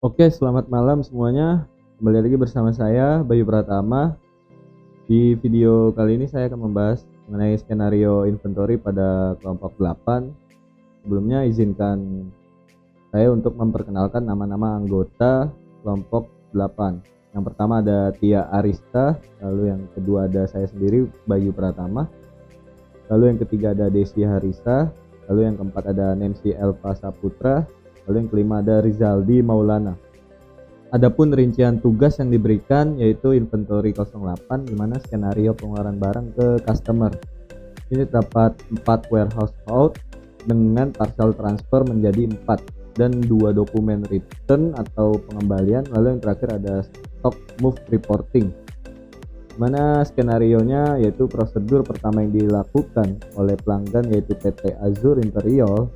Oke, selamat malam semuanya. Kembali lagi bersama saya, Bayu Pratama. Di video kali ini saya akan membahas mengenai skenario inventory pada kelompok 8. Sebelumnya izinkan saya untuk memperkenalkan nama-nama anggota kelompok 8. Yang pertama ada Tia Arista, lalu yang kedua ada saya sendiri, Bayu Pratama. Lalu yang ketiga ada Desi Harisa, lalu yang keempat ada Nancy Elva Saputra, lalu yang kelima ada Rizaldi Maulana. Adapun rincian tugas yang diberikan yaitu inventory 08, di mana skenario pengeluaran barang ke customer. Ini terdapat 4 warehouse out dengan partial transfer menjadi 4 dan 2 dokumen return atau pengembalian, lalu yang terakhir ada stock move reporting. Mana skenarionya yaitu prosedur pertama yang dilakukan oleh pelanggan yaitu PT Azur Interior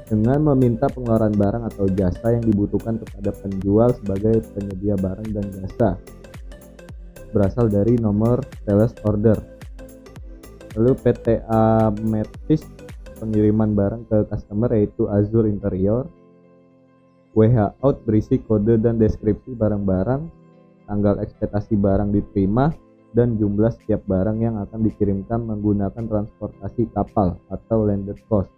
dengan meminta pengeluaran barang atau jasa yang dibutuhkan kepada penjual sebagai penyedia barang dan jasa berasal dari nomor sales order. Lalu PT Ametis pengiriman barang ke customer yaitu Azur Interior. WH out berisi kode dan deskripsi barang-barang, tanggal ekspektasi barang diterima, dan jumlah setiap barang yang akan dikirimkan menggunakan transportasi kapal atau landed cost.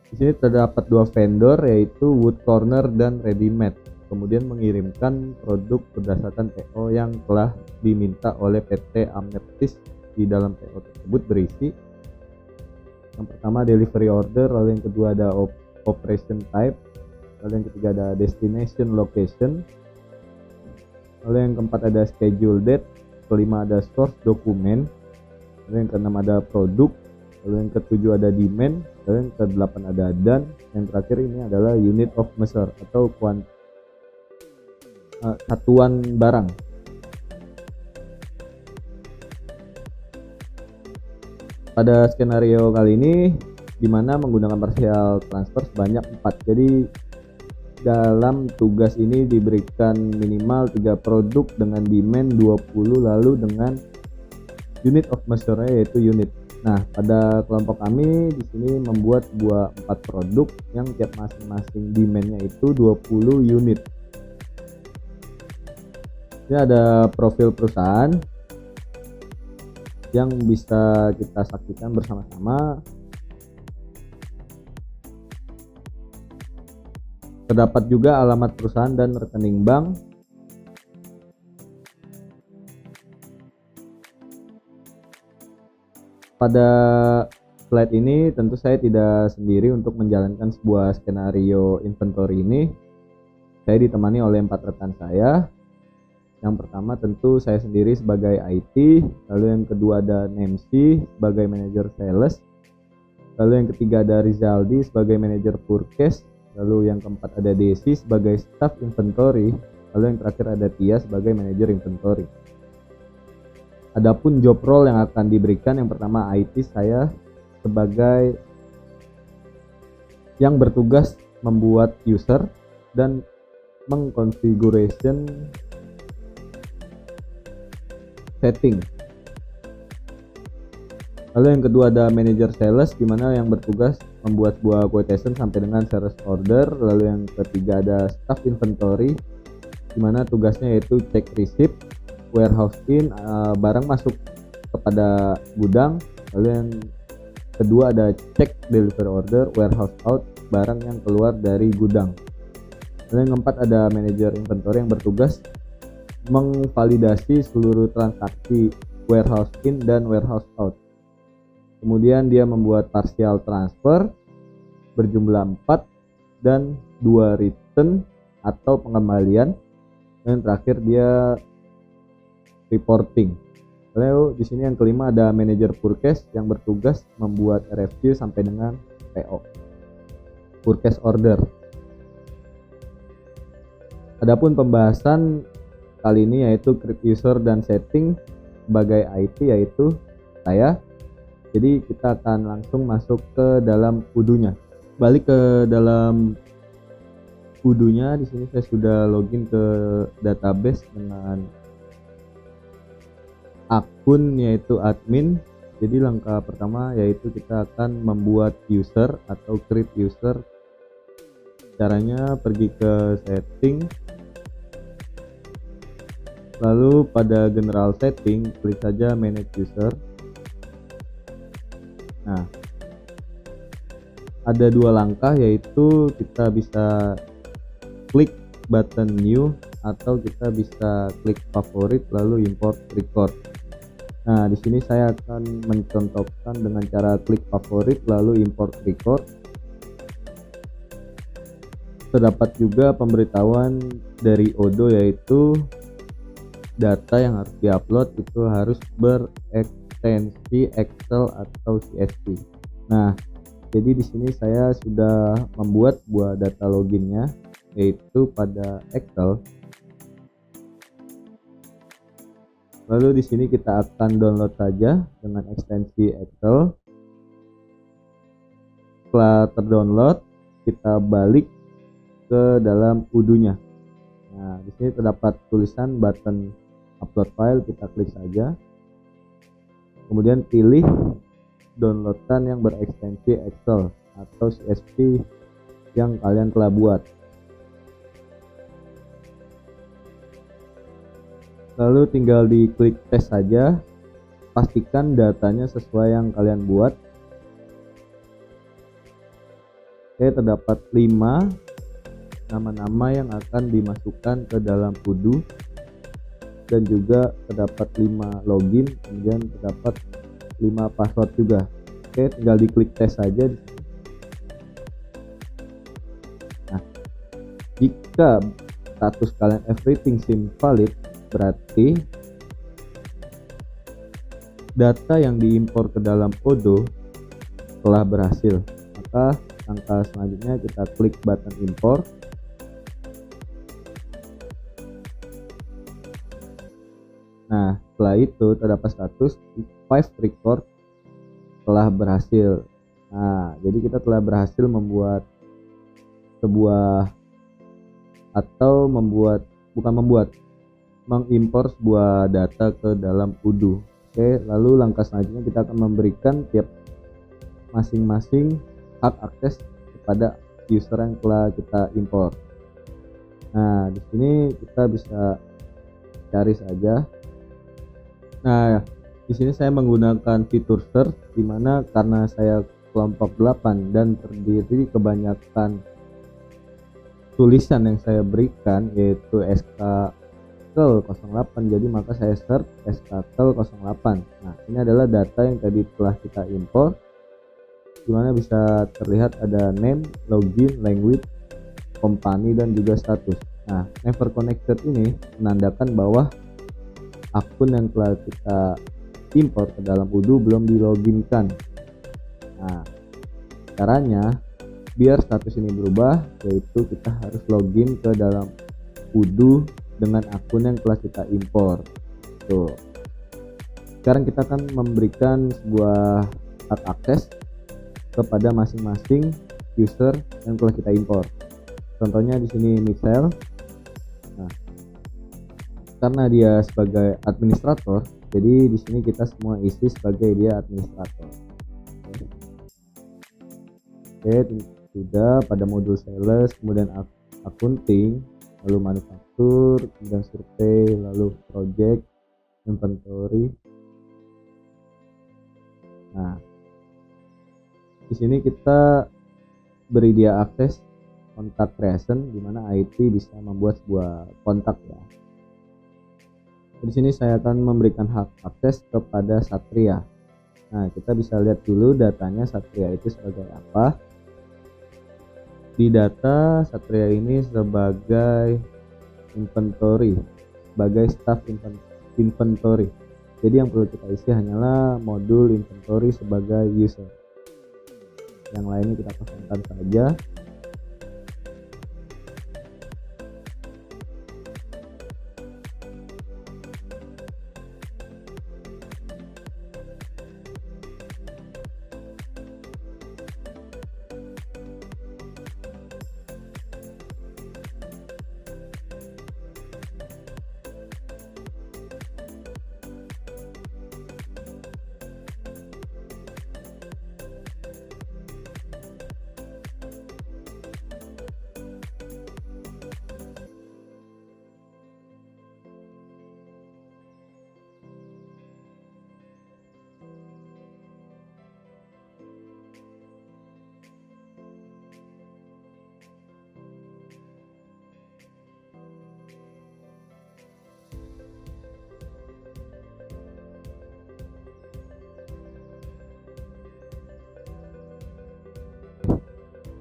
Di sini terdapat 2 vendor yaitu Wood Corner dan Ready Made. Kemudian mengirimkan produk berdasarkan PO yang telah diminta oleh PT Ametis. Di dalam PO tersebut berisi yang pertama delivery order, lalu yang kedua ada operation type, lalu yang ketiga ada destination location, lalu yang keempat ada schedule date, kelima ada source dokumen, lalu yang keenam ada produk, lalu yang ketujuh ada demand, lalu yang kedelapan ada dan yang terakhir ini adalah unit of measure atau satuan barang. Pada skenario kali ini dimana menggunakan partial transfer sebanyak 4. Jadi dalam tugas ini diberikan minimal 3 produk dengan demand 20, lalu dengan unit of measure yaitu unit. Nah, pada kelompok kami di sini membuat 4 produk yang tiap masing-masing demand-nya itu 20 unit. Ini ada profil perusahaan yang bisa kita saksikan bersama-sama. Terdapat juga alamat perusahaan dan rekening bank. Pada slide ini tentu saya tidak sendiri untuk menjalankan sebuah skenario inventory ini. Saya ditemani oleh 4 rekan saya. Yang pertama tentu saya sendiri sebagai IT, lalu yang kedua ada Nancy sebagai manajer sales, lalu yang ketiga ada Rizaldi sebagai manajer purchase, lalu yang keempat ada Desi sebagai staff inventory, lalu yang terakhir ada Tia sebagai manajer inventory. Adapun job role yang akan diberikan, yang pertama IT, saya sebagai yang bertugas membuat user dan mengkonfiguration setting. Lalu yang kedua ada manager sales, di mana yang bertugas membuat sebuah quotation sampai dengan sales order. Lalu yang ketiga ada staff inventory, di mana tugasnya yaitu cek receipt, warehouse in, barang masuk kepada gudang. Lalu yang kedua ada cek delivery order, warehouse out, barang yang keluar dari gudang. Lalu yang keempat ada manager inventory yang bertugas mengvalidasi seluruh transaksi warehouse in dan warehouse out. Kemudian dia membuat partial transfer berjumlah 4 dan 2 return atau pengembalian. Dan terakhir dia reporting. Lalu di sini yang kelima ada manajer purchase yang bertugas membuat review sampai dengan PO, purchase order. Adapun pembahasan kali ini yaitu create user dan setting sebagai IT yaitu saya. Jadi kita akan langsung masuk ke dalam udunya. Balik ke dalam udunya, di sini saya sudah login ke database dengan akun yaitu admin. Jadi langkah pertama yaitu kita akan membuat user atau create user Caranya pergi ke setting, lalu pada general setting klik saja manage user. Nah, ada dua langkah, yaitu kita bisa klik button new atau kita bisa klik favorit lalu import record. Nah, di sini saya akan mencontohkan dengan cara klik favorit lalu import record. Terdapat juga pemberitahuan dari Odoo, yaitu data yang harus diupload itu harus berekstensi Excel atau CSV. Nah, jadi di sini saya sudah membuat buah data loginnya, yaitu pada Excel. Lalu di sini kita akan download saja dengan ekstensi Excel. Setelah terdownload, kita balik ke dalam Odoo-nya. Nah, di sini terdapat tulisan button upload file, kita klik saja. Kemudian pilih downloadan yang berekstensi Excel atau CSV yang kalian telah buat. Lalu tinggal diklik tes saja. Pastikan datanya sesuai yang kalian buat. Oke, terdapat 5 nama-nama yang akan dimasukkan ke dalam Odoo, dan juga terdapat 5 login, kemudian terdapat 5 password juga. Oke, tinggal diklik tes saja. Nah, jika status kalian everything seems valid, berarti data yang diimpor ke dalam Odoo telah berhasil. Maka langkah selanjutnya kita klik button import. Nah, setelah itu terdapat status 5 record telah berhasil. Nah, jadi kita telah berhasil mengimpor sebuah data ke dalam Odoo. Oke, lalu langkah selanjutnya kita akan memberikan tiap masing-masing hak akses kepada user yang telah kita import. Nah, di sini kita bisa cari saja. Nah, di sini saya menggunakan fitur search, dimana karena saya kelompok 8 dan terdiri kebanyakan tulisan yang saya berikan yaitu SKKL 08, jadi maka saya search SKKL 08. Nah, ini adalah data yang tadi telah kita import, dimana bisa terlihat ada name, login, language, company, dan juga status. Nah, never connected ini menandakan bahwa akun yang telah kita import ke dalam Odoo belum diloginkan. Nah, caranya biar status ini berubah, yaitu kita harus login ke dalam Odoo dengan akun yang telah kita import. Tuh. Sekarang kita akan memberikan sebuah hak akses kepada masing-masing user yang telah kita import. Contohnya di sini Michelle. Nah, karena dia sebagai administrator, jadi di sini kita semua isi sebagai dia administrator. Oke, sudah pada modul sales, kemudian accounting, lalu manufaktur, kemudian survei, lalu project, inventory. Nah, di sini kita beri dia akses kontak creation, di mana IT bisa membuat sebuah kontak ya. Di sini saya akan memberikan hak akses kepada Satria. Nah, kita bisa lihat dulu datanya Satria itu sebagai apa. Di data Satria ini sebagai inventory, sebagai staff inventory. Jadi yang perlu kita isi hanyalah modul inventory sebagai user. Yang lainnya kita kosongkan saja.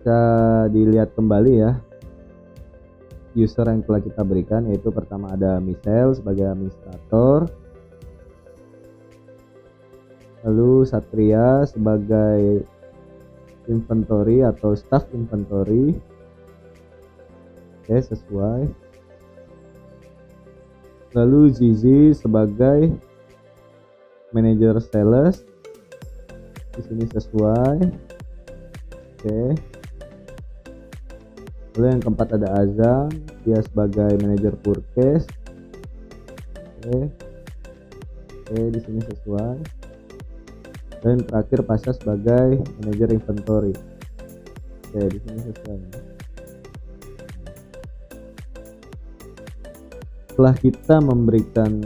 bisa dilihat kembali ya user yang telah kita berikan, yaitu pertama ada Michelle sebagai administrator, lalu Satria sebagai inventory atau staff inventory. Oke, sesuai. Lalu Zizi sebagai manager sales, di sini sesuai. Oke. Lalu yang keempat ada Azam, dia sebagai manajer purchase. Oke, di sini sesuai. Dan terakhir Pasha sebagai manajer inventory. Oke, di sini sesuai. Setelah kita memberikan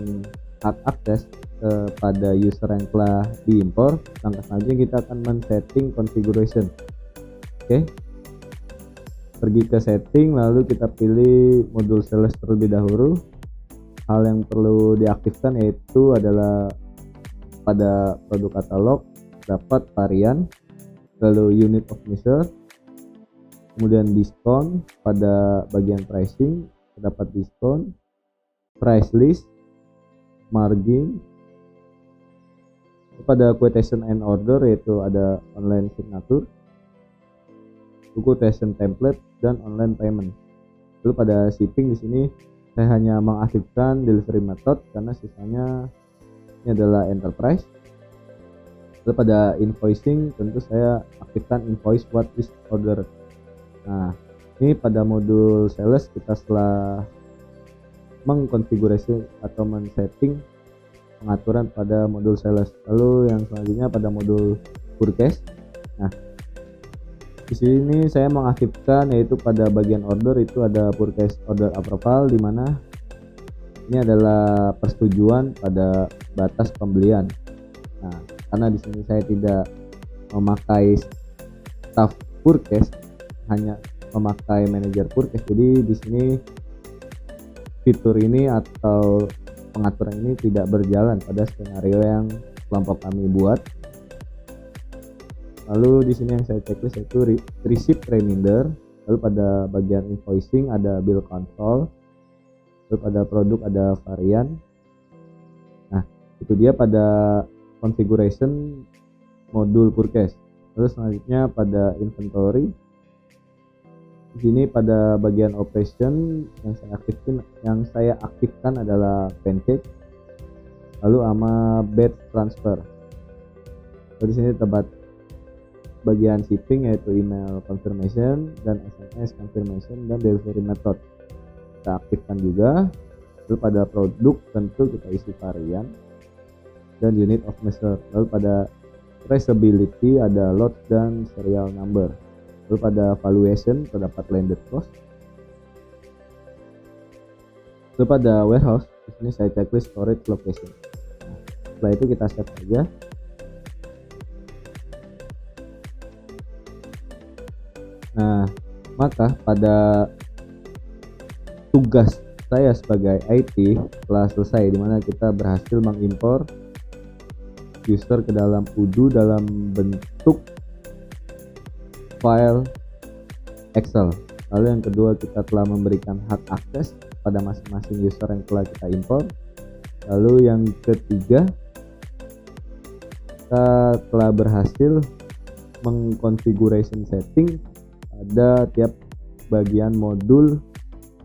hak akses kepada user yang telah diimpor, langkah selanjutnya kita akan men-setting configuration. Oke. Pergi ke setting, lalu kita pilih modul sales terlebih dahulu. Hal yang perlu diaktifkan yaitu adalah pada produk katalog dapat varian, lalu unit of measure, kemudian diskon. Pada bagian pricing terdapat diskon, price list, margin. Pada quotation and order yaitu ada online signature, quotation template, dan online payment. Lalu pada shipping di sini saya hanya mengaktifkan delivery method karena sisanya ini adalah enterprise. Lalu pada invoicing tentu saya aktifkan invoice what is order. Nah, ini pada modul sales kita setelah mengkonfigurasi atau men-setting pengaturan pada modul sales. Lalu yang selanjutnya pada modul purchase. Nah, di sini saya mengaktifkan yaitu pada bagian order itu ada purchase order approval, di mana ini adalah persetujuan pada batas pembelian. Nah, karena di sini saya tidak memakai staff purchase, hanya memakai manajer purchase, jadi di sini fitur ini atau pengaturan ini tidak berjalan pada skenario yang kelompok kami buat. Lalu di sini yang saya checklist yaitu receipt reminder. Lalu pada bagian invoicing ada bill control. Lalu pada produk ada varian. Nah, itu dia pada configuration modul purchase. Lalu selanjutnya pada inventory. Di sini pada bagian operation yang saya aktifkan adalah pancake. Lalu sama batch transfer. Lalu di sini terdapat bagian shipping yaitu email confirmation dan SMS confirmation dan delivery method kita aktifkan juga. Lalu pada produk tentu kita isi varian dan unit of measure. Lalu pada traceability ada lot dan serial number. Lalu pada valuation terdapat landed cost. Lalu pada warehouse di sini saya checklist storage location. Nah, setelah itu kita save saja. Nah, maka pada tugas saya sebagai IT telah selesai, di mana kita berhasil mengimpor user ke dalam Odoo dalam bentuk file Excel. Lalu yang kedua, kita telah memberikan hak akses pada masing-masing user yang telah kita impor. Lalu yang ketiga, kita telah berhasil mengkonfigurasi setting pada tiap bagian modul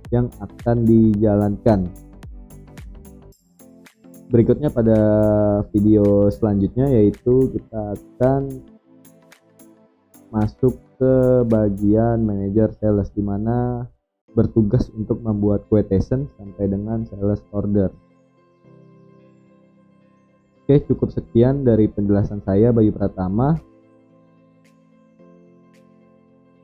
yang akan dijalankan. Berikutnya pada video selanjutnya yaitu kita akan masuk ke bagian manager sales, di mana bertugas untuk membuat quotation sampai dengan sales order. Oke, cukup sekian dari penjelasan saya, Bayu Pratama.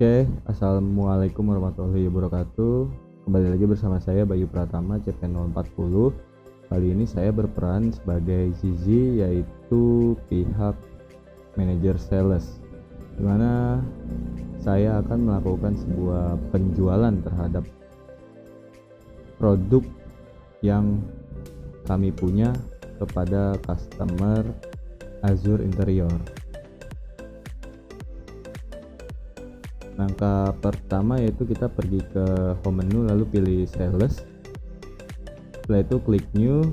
Oke, assalamualaikum warahmatullahi wabarakatuh. Kembali lagi bersama saya Bayu Pratama CP040. Kali ini saya berperan sebagai Zizi, yaitu pihak manajer sales, dimana saya akan melakukan sebuah penjualan terhadap produk yang kami punya kepada customer Azure Interior. Langkah pertama yaitu kita pergi ke home menu lalu pilih sales. Setelah itu klik new.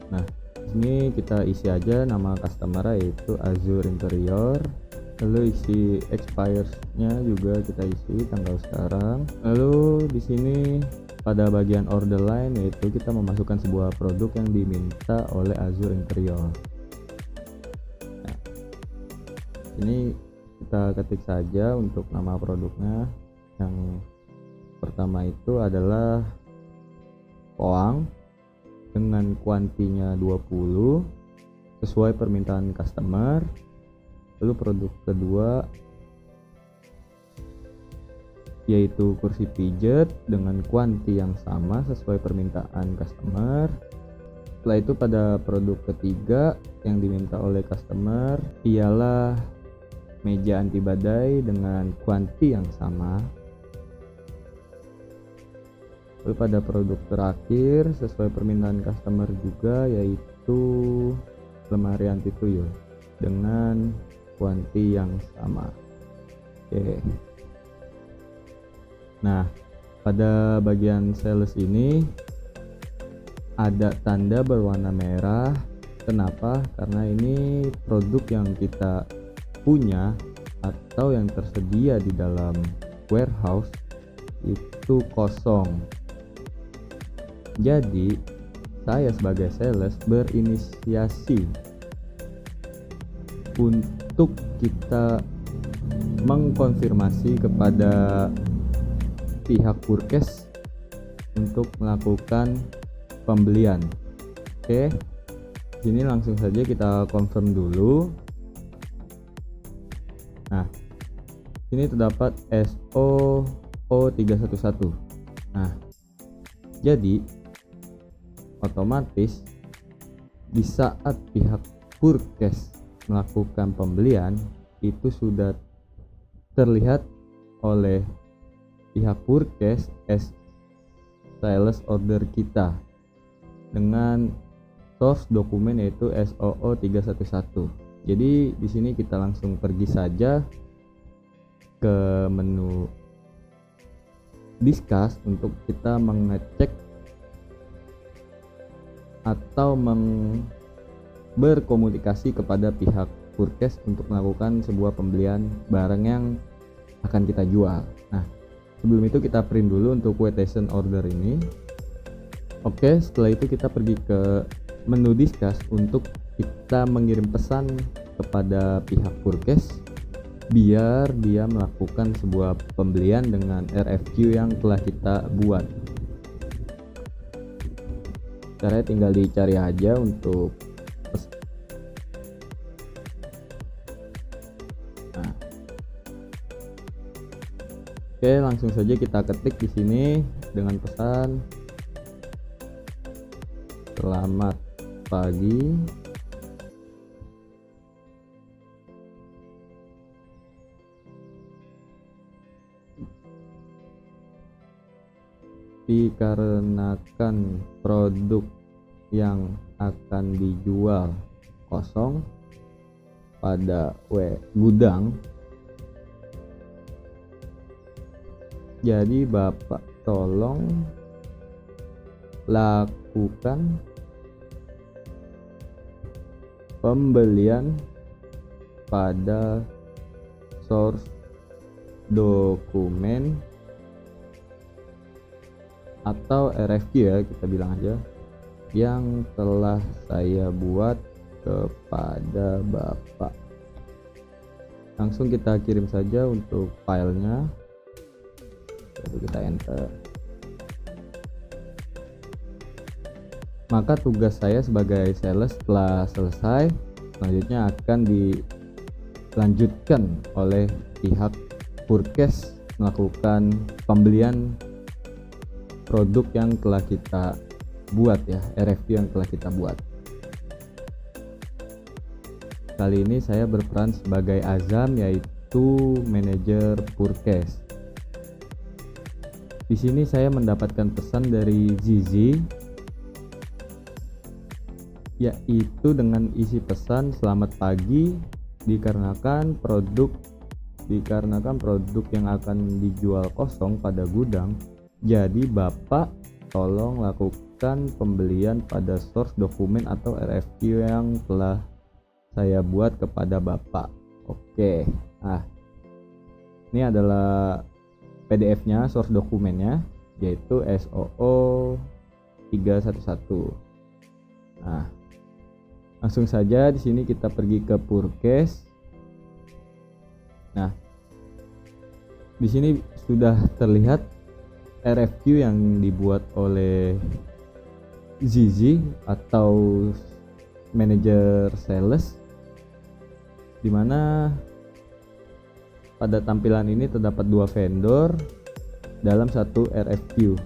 Nah, ini kita isi aja nama customer yaitu Azure Interior. Lalu isi expires-nya juga kita isi tanggal sekarang. Lalu di sini pada bagian order line yaitu kita memasukkan sebuah produk yang diminta oleh Azure Interior. Nah, ini kita ketik saja untuk nama produknya. Yang pertama itu adalah koang dengan kuantinya 20 sesuai permintaan customer. Lalu produk kedua yaitu kursi pijet dengan kuanti yang sama sesuai permintaan customer. Setelah itu pada produk ketiga yang diminta oleh customer ialah meja anti badai dengan kuanti yang sama. Lalu pada produk terakhir sesuai permintaan customer juga yaitu lemari anti tuyul dengan kuanti yang sama. Oke. Nah, pada bagian sales ini ada tanda berwarna merah. Kenapa? Karena ini produk yang kita punya atau yang tersedia di dalam warehouse itu kosong. Jadi saya sebagai sales berinisiasi untuk kita mengkonfirmasi kepada pihak Purkes untuk melakukan pembelian. Oke, sini langsung saja kita confirm dulu. Nah, ini terdapat SOO311. Nah, jadi otomatis di saat pihak Purkes melakukan pembelian itu sudah terlihat oleh pihak Purkes sales order kita dengan source dokumen yaitu SOO311. Jadi di sini kita langsung pergi saja ke menu discuss untuk kita mengecek atau berkomunikasi kepada pihak Purkes untuk melakukan sebuah pembelian barang yang akan kita jual. Nah, sebelum itu kita print dulu untuk quotation order ini. Oke, setelah itu kita pergi ke menu discuss untuk kita mengirim pesan kepada pihak Purkes biar dia melakukan sebuah pembelian dengan RFQ yang telah kita buat. Caranya tinggal dicari aja untuk nah. Oke, langsung saja kita ketik di sini dengan pesan selamat pagi, dikarenakan produk yang akan dijual kosong pada gudang, jadi Bapak tolong lakukan pembelian pada source dokumen atau RFQ ya, kita bilang aja, yang telah saya buat kepada Bapak. Langsung kita kirim saja untuk filenya, lalu kita enter. Maka tugas saya sebagai sales setelah selesai, selanjutnya akan dilanjutkan oleh pihak Purkes melakukan pembelian produk yang telah kita buat ya, RFQ yang telah kita buat. Kali ini saya berperan sebagai Azam, yaitu manajer Purkes. Di sini saya mendapatkan pesan dari Zizi, yaitu dengan isi pesan selamat pagi, dikarenakan produk dikarenakan produk yang akan dijual kosong pada gudang. Jadi Bapak tolong lakukan pembelian pada source dokumen atau RFQ yang telah saya buat kepada Bapak. Oke, nah ini adalah PDF-nya, source dokumennya, yaitu SOO 311. Nah, langsung saja di sini kita pergi ke Purkes. Nah, di sini sudah terlihat RFQ yang dibuat oleh Zizi atau manajer sales, dimana pada tampilan ini terdapat dua vendor dalam satu RFQ.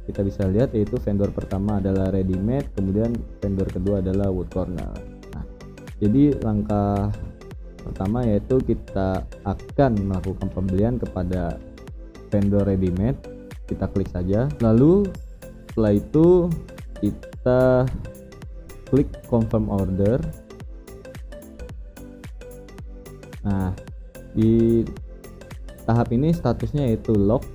Kita bisa lihat yaitu vendor pertama adalah ready made, kemudian vendor kedua adalah wood corner. Nah, jadi langkah pertama yaitu kita akan melakukan pembelian kepada vendor ready made. Kita klik saja, lalu setelah itu kita klik confirm order. Nah, di tahap ini statusnya yaitu lock,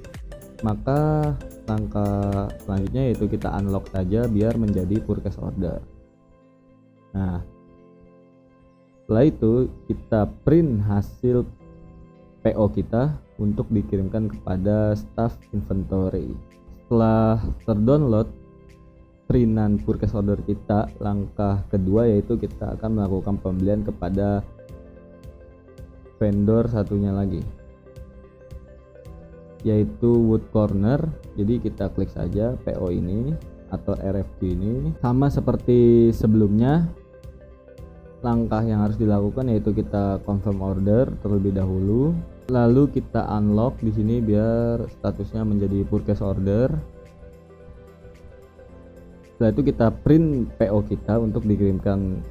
maka langkah selanjutnya yaitu kita unlock saja biar menjadi purchase order. Nah, setelah itu kita print hasil PO kita untuk dikirimkan kepada staff inventory. Setelah terdownload printan purchase order kita, langkah kedua yaitu kita akan melakukan pembelian kepada vendor satunya lagi, yaitu wood corner. Jadi kita klik saja PO ini atau RFQ ini. Sama seperti sebelumnya, langkah yang harus dilakukan yaitu kita confirm order terlebih dahulu, lalu kita unlock di sini biar statusnya menjadi purchase order. Setelah itu kita print PO kita untuk dikirimkan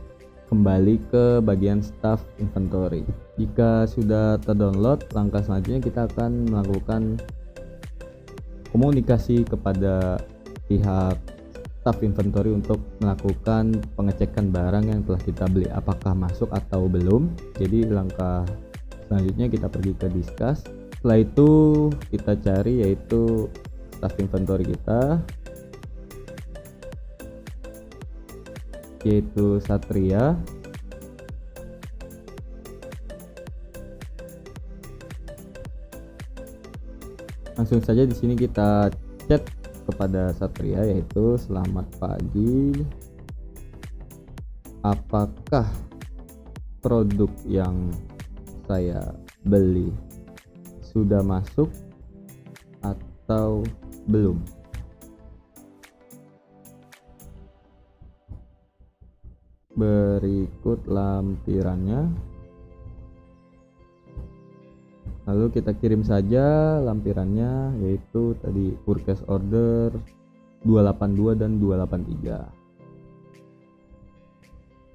kembali ke bagian staff inventory. Jika sudah terdownload, langkah selanjutnya kita akan melakukan komunikasi kepada pihak staff inventory untuk melakukan pengecekan barang yang telah kita beli apakah masuk atau belum. Jadi langkah selanjutnya kita pergi ke discuss. Setelah itu kita cari yaitu staff inventory kita, yaitu Satria. Langsung saja di sini kita chat kepada Satria yaitu selamat pagi, apakah produk yang saya beli sudah masuk atau belum? Berikut lampirannya. Lalu kita kirim saja lampirannya, yaitu tadi purchase order 282 dan 283.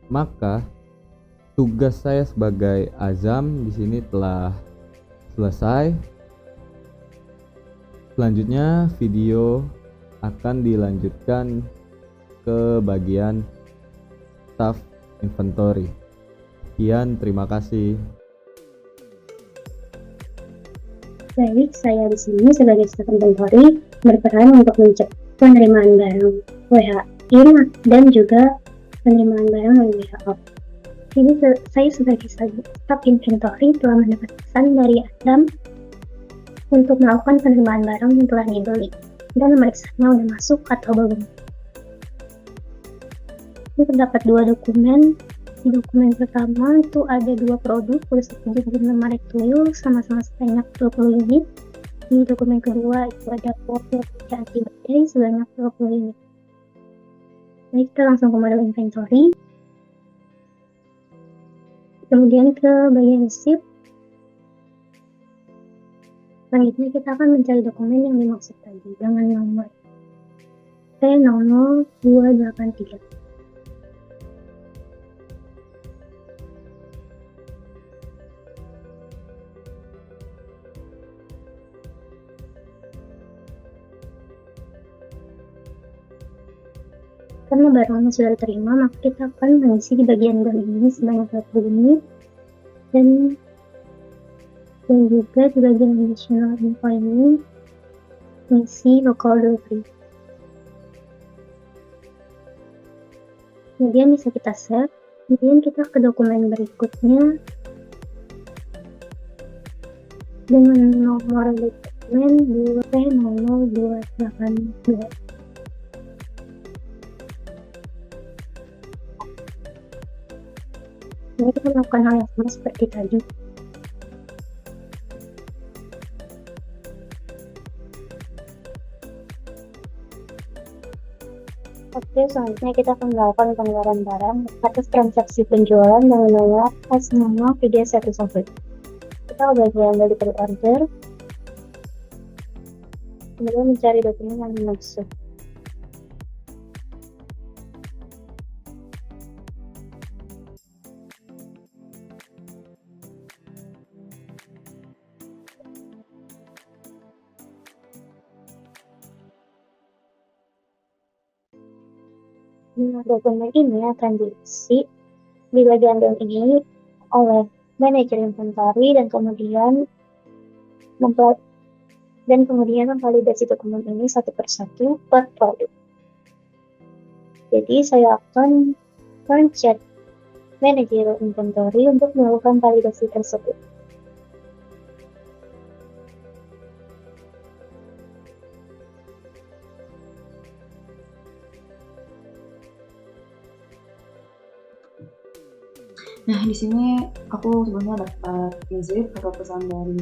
Maka tugas saya sebagai Azam di sini telah selesai. Selanjutnya video akan dilanjutkan ke bagian staff inventory. Sekian, terima kasih. Baik, saya di sini sebagai staff inventory berperan untuk mencek penerimaan barang WH-in dan juga penerimaan barang WHO. Jadi saya sebagai staff inventory telah mendapat pesan dari Adam untuk melakukan penerimaan barang yang telah dibeli dan memeriksanya sudah masuk atau belum. Ini terdapat dua dokumen. Di dokumen pertama itu ada dua produk bersetuju dengan merek Tuyul sama-sama sebanyak 20 unit. Di dokumen kedua itu ada profil anti badai sebanyak 20 unit. Baik, kita langsung ke model inventory. Kemudian ke bagian receipt. Selanjutnya kita akan mencari dokumen yang dimaksud tadi dengan nomor P00283. Karena barangnya sudah diterima, maka kita akan mengisi di bagian gam ini sebanyak 20 unit dan Dan juga di bagian additional info ini misi local delivery. Kemudian bisa kita save. Kemudian kita ke dokumen berikutnya dengan nomor dokumen 2P00282. Ini kita melakukan hal yang sama seperti tadi. Oke, selanjutnya kita akan melakukan penggalan barang atas transaksi penjualan dengan nomor atas nama video 11. Kita bagian dari order, kemudian mencari dokumen yang dimaksud. Nah, dokumen ini akan diisi di bagian dalam ini oleh manajer inventory dan kemudian memvalidasi dokumen ini satu persatu per produk. Jadi saya akan mencet manajer inventory untuk melakukan validasi tersebut. Nah, di sini aku sebenarnya dapat visit atau pesan dari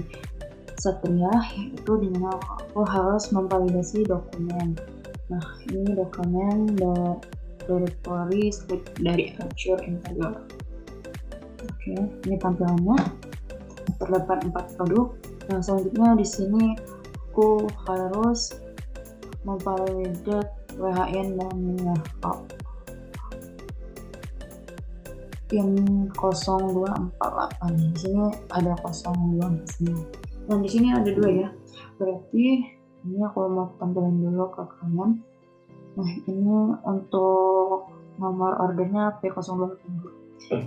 Satria, yaitu dimana aku harus memvalidasi dokumen. Nah, ini dokumen dari slip dari Archer Interior. Oke, ini tampilannya. Terdapat 4 produk. Nah, selanjutnya di sini aku harus memvalidate WHN dan WHA. Pin 0248. Di sini ada 02 di sini. Dan di sini ada 2 ya. Berarti ini aku mau tampilin dulu ke kalian. Nah, ini untuk nomor ordernya P082.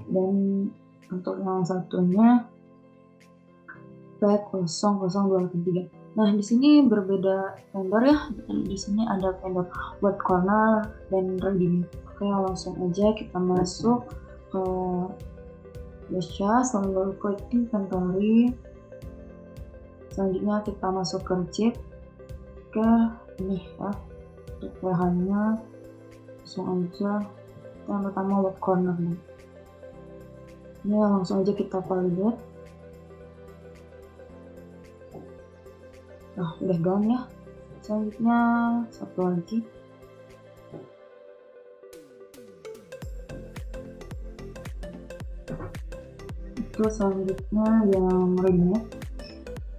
Dan untuk yang satunya P00283. Nah, di sini berbeda vendor ya. Di sini ada vendor buat corner dan ready. Oke, langsung aja kita masuk ke Desha, lalu klik inventory. Selanjutnya kita masuk ke chip ke ini ya, untuk bahannya langsung aja yang pertama buat corner nih. Ini langsung aja kita validate. Nah, udah done ya. Selanjutnya satu lagi. Terus selanjutnya yang remake,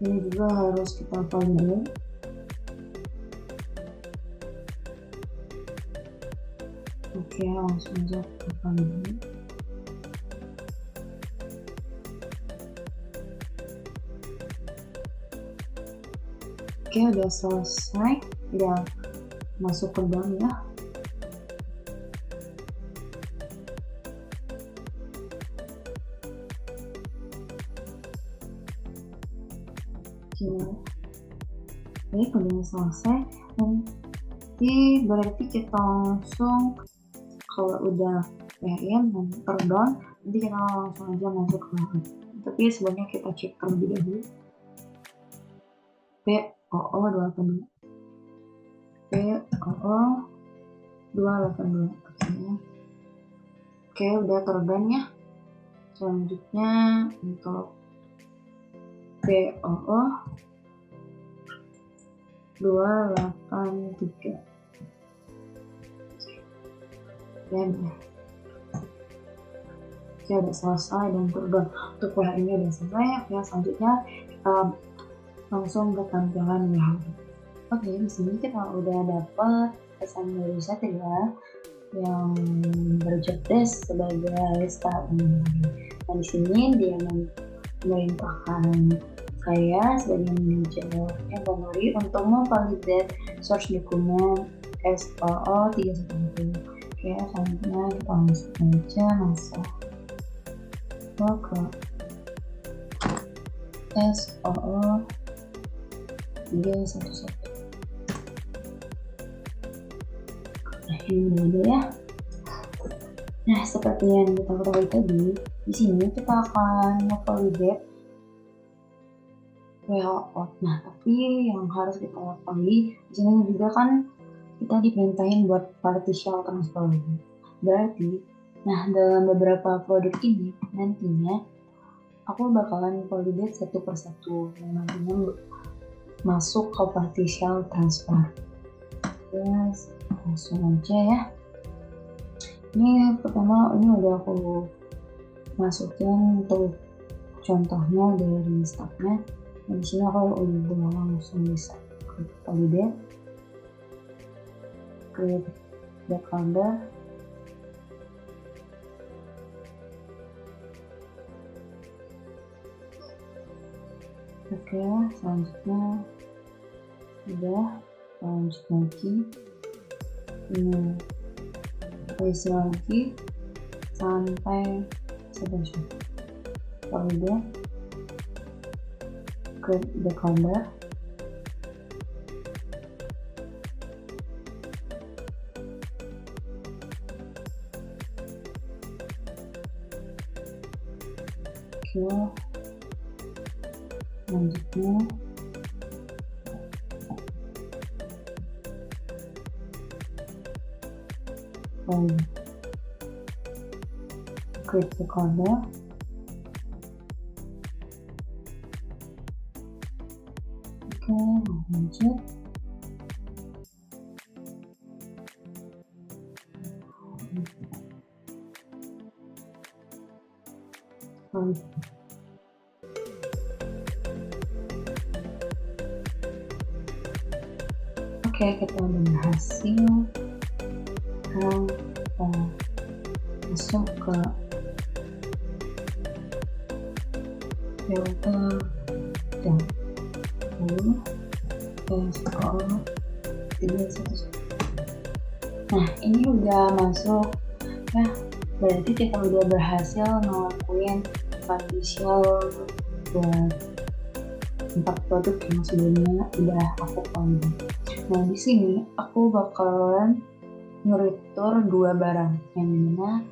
ini juga harus kita validate. Oke, langsung aja kita validate. Oke, udah selesai, udah masuk ke dalam ya. Oke, udah selesai. Nanti berarti kita langsung kalau udah PRN dan terdown, nanti kita langsung aja masuk ke lahan. Tapi sebenarnya kita cek terlebih dahulu. P00 282. P00 282. Oke, udah terdown ya. Selanjutnya untuk P00 283. Dan ya udah selesai dan terdown. Untuk WH ini udah selesai ya. Selanjutnya kita langsung ke tampilan WH. Oke, di sini kita udah dapat pesan dari Satria yang berjob desk sebagai staff. Nah, di sini dia memerintahkan saya sebagai manajer inventory untuk memvalidate source dokumen SOO310. Oke, selanjutnya kita langsung aja masuk ke SOO 311. Nah, ini udah ada ya. Nah, seperti yang kita ketahui tadi, di sini kita akan validate WHO. Nah, tapi yang harus kita ketahui di sini juga kan kita diperintahin buat partial transfer. Berarti, nah dalam beberapa produk ini nantinya aku bakalan validate satu persatu yang nantinya masuk ke partial transfer. Yes, langsung aja ya. Ini pertama ini udah aku masukin untuk contohnya dari stepnya. Di sini aku udah langsung bisa klik validate, create backgrounder, oke, selanjutnya udah lanjut lagi, ini isi lagi sampai selesai. Validate, create backgrounder, oke, selanjutnya create backgrounder, oke, lanjut. Oke, kita udah berhasil. Sekarang kita masuk ke filter dan SOO 311. Nah, ini udah masuk ya, berarti kita udah berhasil ngelakuin partial buat 4 produk yang sebelumnya udah aku validate. Nah, di sini aku bakalan nge-return 2 barang, yang dimana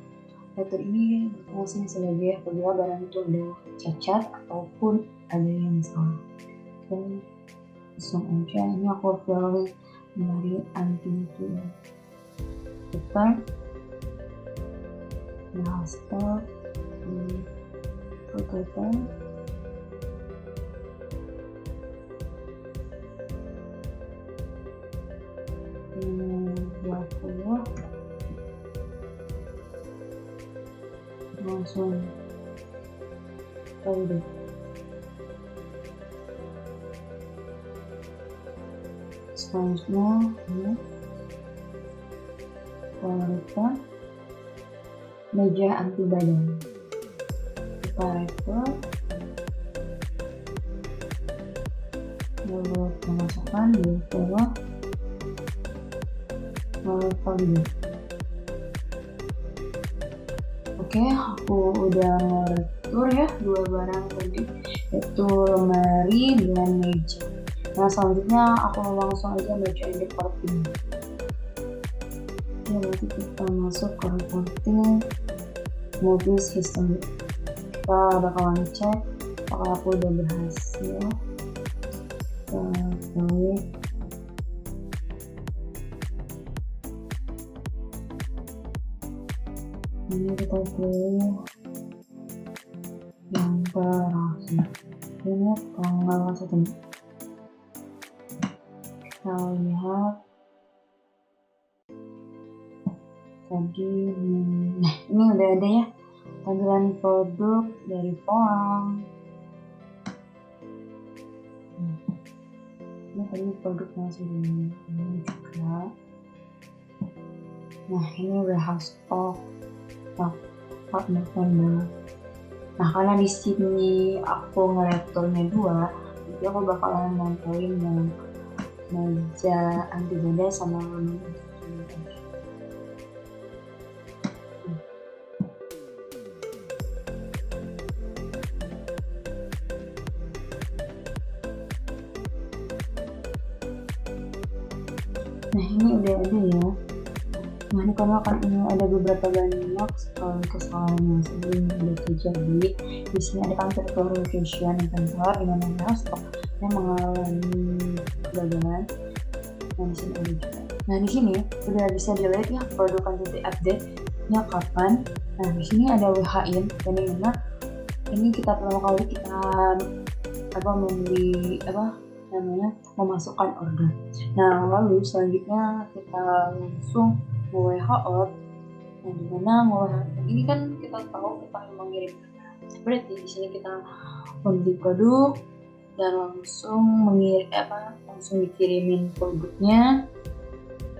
return ini berfungsi sebagai apabila barang itu ada cacat ataupun ada yang salah. Dan langsung aja ini aku pilih dari anti itu return master return ini 20 langsung validate. Selanjutnya ini return meja anti badan, kita return lalu pemasukan di bawah lalu validate. Oke, aku udah nge-retur ya 2 barang tadi, yaitu lemari dan meja. Nah, selanjutnya aku langsung aja bacain reporting. Oke, nanti kita masuk ke reporting movies history. Kita bakalan cek apakah aku udah berhasil. Kita klik ini, kita pilih yang terakhir, ini tanggal 1. Kita lihat tadi, nah ini udah ada ya tampilan produk dari Poang. Ini tadi produknya sudah ini juga. Nah, ini warehouse stock 4 November. Nah, karena di sini aku nge-returnnya 2, jadi aku bakalan nempelin yang meja anti beda sama lemari. ada ya. Nah, ini karena kan ini ada beberapa banyak kesalahan yang sebelumnya terjadi. Di sini ada counter clarification inventor di mana stoknya mengalami kegagalan. Nah, di sini ada juga. Nah, di sini udah bisa dilihat ya produk quantity update-nya kapan. Nah, di sini ada WHIN dan di mana ini kita pertama kali kita memasukkan order. Nah, lalu selanjutnya kita langsung nge-WHO. Nah, dimana nge-WHO ini kan kita tahu kita mengirim. Berarti di sini kita membeli produk dan langsung dikirimin produknya.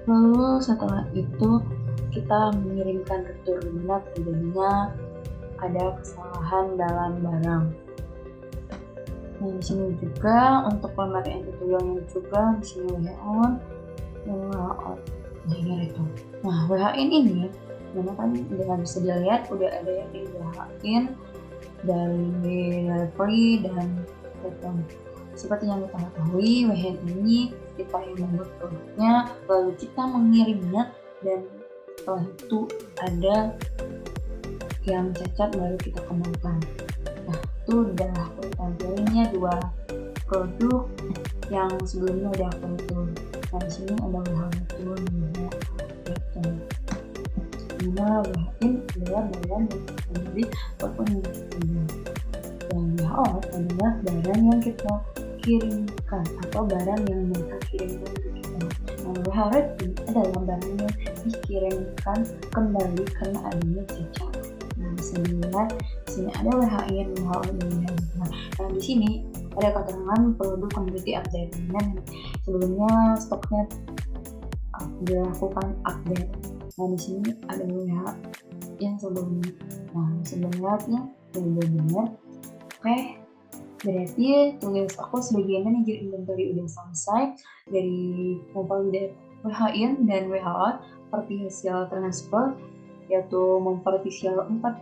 Lalu setelah itu kita mengirimkan retur, dimana terjadinya ada kesalahan dalam barang. Nah, di sini juga untuk pemakaian tutorialnya juga di sini WHIN. Nah, ini retur. Nah, WHIN ini mana kan dengan bisa dilihat udah ada yang di WHIN dari delivery dan return. Seperti yang kita ketahui, WHIN ini kita yang membuat produknya, lalu kita mengirimnya, dan setelah itu ada yang cacat baru kita kembangkan. Nah, itu udah aku tampilinnya 2 produk yang sebelumnya udah aku hitung. Nah, di sini ada WHIN return. Dimana WHIN adalah barang yang kita beli ataupun yang kita jual. Dan WHO adalah barang yang kita kirimkan atau barang yang mereka kirimkan ke kita. Nah, WHIN adalah barang yang dikirimkan kembali karena adanya cacat. Nah, bisa dilihat di sini ada WHIN. Nah, di sini ada keterangan produk quantity update, dan sebelumnya stoknya dilakukan update. Nah, di sini ada WH yang sebelumnya. Nah, sebelumnya benar. Oke, berarti tugas aku sebagai manajer inventory udah selesai dari memvalidate WHIN dan WHO partial transfer, yaitu mempartisial 4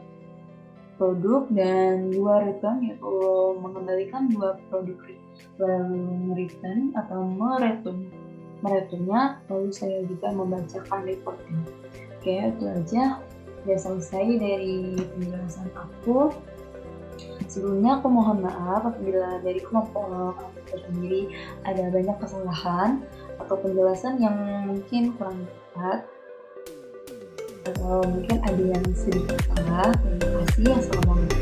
produk dan 2 return, yaitu mengembalikan 2 produk lalu return atau mereturnnya, lalu saya juga membacakan reportnya. Oke, itu aja udah selesai dari penjelasan aku. Sebelumnya aku mohon maaf apabila dari kelompok aku sendiri ada banyak kesalahan atau penjelasan yang mungkin kurang tepat atau mungkin ada yang sedikit salah. Terima kasih. Assalamualaikum.